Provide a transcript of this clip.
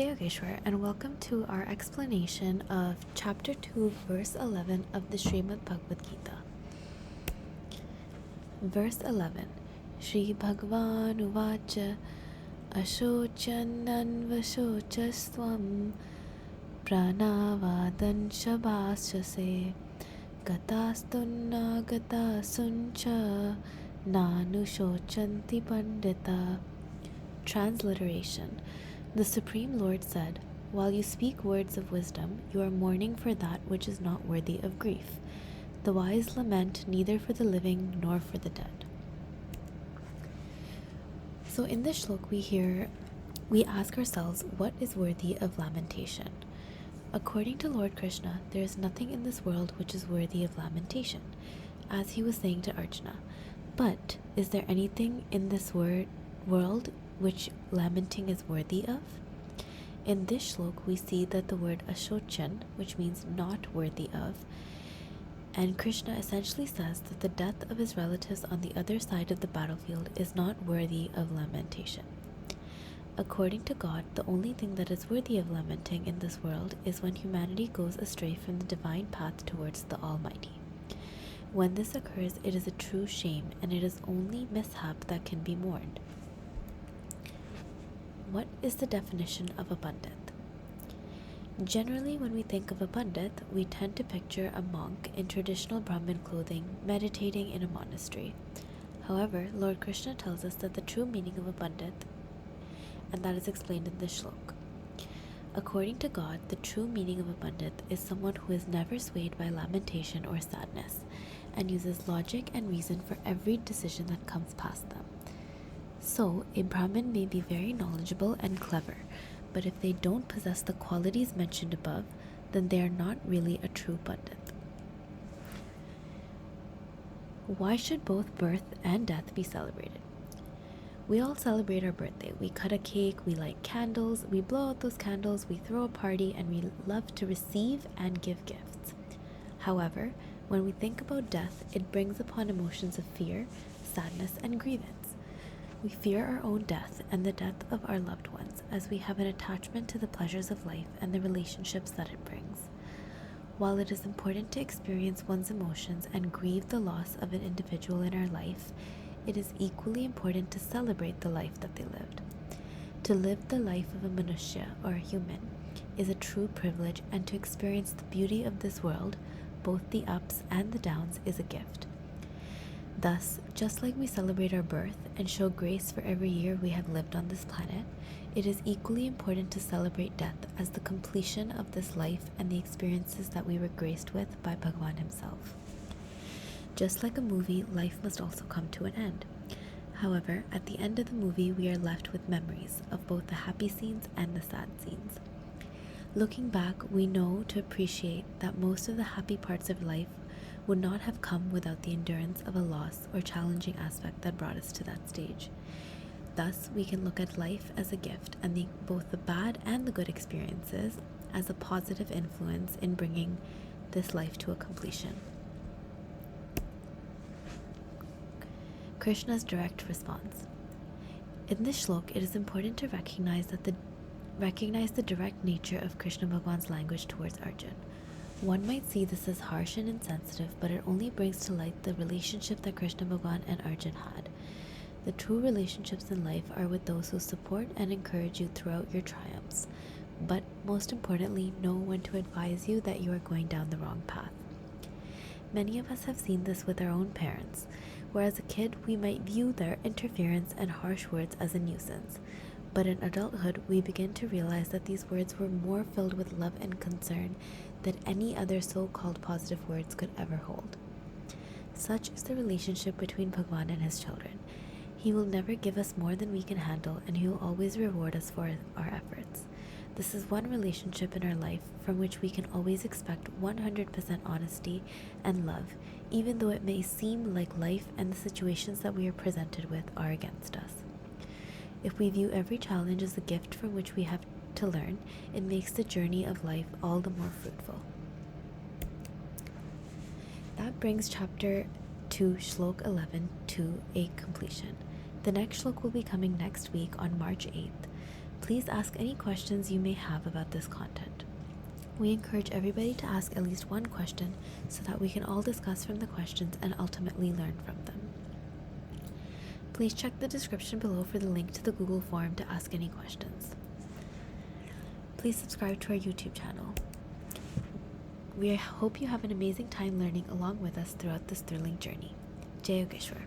Yogeshwar, and welcome to our explanation of chapter 2, verse 11 of the Shrimad Bhagavad Gita. Verse 11. Shri Bhagavan Uvacha Ashochananvashocastvam Pranavadan Shabashase Gatastunna Gatasuncha Nanushochanti Pandita. Transliteration. The Supreme Lord said, "While you speak words of wisdom, you are mourning for that which is not worthy of grief. The wise lament neither for the living nor for the dead." So in this shlok we ask ourselves, what is worthy of lamentation? According to Lord Krishna, there is nothing in this world which is worthy of lamentation, as he was saying to Arjuna. But is there anything in this world which lamenting is worthy of? In this shlok, we see that the word ashochan, which means not worthy of, and Krishna essentially says that the death of his relatives on the other side of the battlefield is not worthy of lamentation. According to God, the only thing that is worthy of lamenting in this world is when humanity goes astray from the divine path towards the Almighty. When this occurs, it is a true shame, and it is only mishap that can be mourned. What is the definition of a pandit? Generally, when we think of a pandit, we tend to picture a monk in traditional Brahmin clothing meditating in a monastery. However, Lord Krishna tells us that the true meaning of a pandit, and that is explained in this shlok. According to God, the true meaning of a pandit is someone who is never swayed by lamentation or sadness, and uses logic and reason for every decision that comes past them. So, a Brahmin may be very knowledgeable and clever, but if they don't possess the qualities mentioned above, then they are not really a true pandit. Why should both birth and death be celebrated? We all celebrate our birthday. We cut a cake, we light candles, we blow out those candles, we throw a party, and we love to receive and give gifts. However, when we think about death, it brings upon emotions of fear, sadness, and grievance. We fear our own death and the death of our loved ones, as we have an attachment to the pleasures of life and the relationships that it brings. While it is important to experience one's emotions and grieve the loss of an individual in our life, it is equally important to celebrate the life that they lived. To live the life of a manushya, or a human, is a true privilege, and to experience the beauty of this world, both the ups and the downs, is a gift. Thus, just like we celebrate our birth and show grace for every year we have lived on this planet, it is equally important to celebrate death as the completion of this life and the experiences that we were graced with by Bhagavan himself. Just like a movie, life must also come to an end. However, at the end of the movie, we are left with memories of both the happy scenes and the sad scenes. Looking back, we know to appreciate that most of the happy parts of life would not have come without the endurance of a loss or challenging aspect that brought us to that stage. Thus, we can look at life as a gift, and both the bad and the good experiences as a positive influence in bringing this life to a completion. Krishna's direct response. In this shlok, it is important to recognize the direct nature of Krishna Bhagwan's language towards Arjuna. One might see this as harsh and insensitive, but it only brings to light the relationship that Krishna Bhagwan and Arjuna had. The true relationships in life are with those who support and encourage you throughout your triumphs, but most importantly, know when to advise you that you are going down the wrong path. Many of us have seen this with our own parents, where as a kid we might view their interference and harsh words as a nuisance. But in adulthood, we begin to realize that these words were more filled with love and concern than any other so-called positive words could ever hold. Such is the relationship between Bhagwan and his children. He will never give us more than we can handle, and he will always reward us for our efforts. This is one relationship in our life from which we can always expect 100% honesty and love, even though it may seem like life and the situations that we are presented with are against us. If we view every challenge as a gift from which we have to learn, it makes the journey of life all the more fruitful. That brings chapter 2, shlok 11 to a completion. The next shlok will be coming next week on March 8th. Please ask any questions you may have about this content. We encourage everybody to ask at least one question so that we can all discuss from the questions and ultimately learn from them. Please check the description below for the link to the Google form to ask any questions. Please subscribe to our YouTube channel. We hope you have an amazing time learning along with us throughout this thrilling journey. Jai Yogeshwar.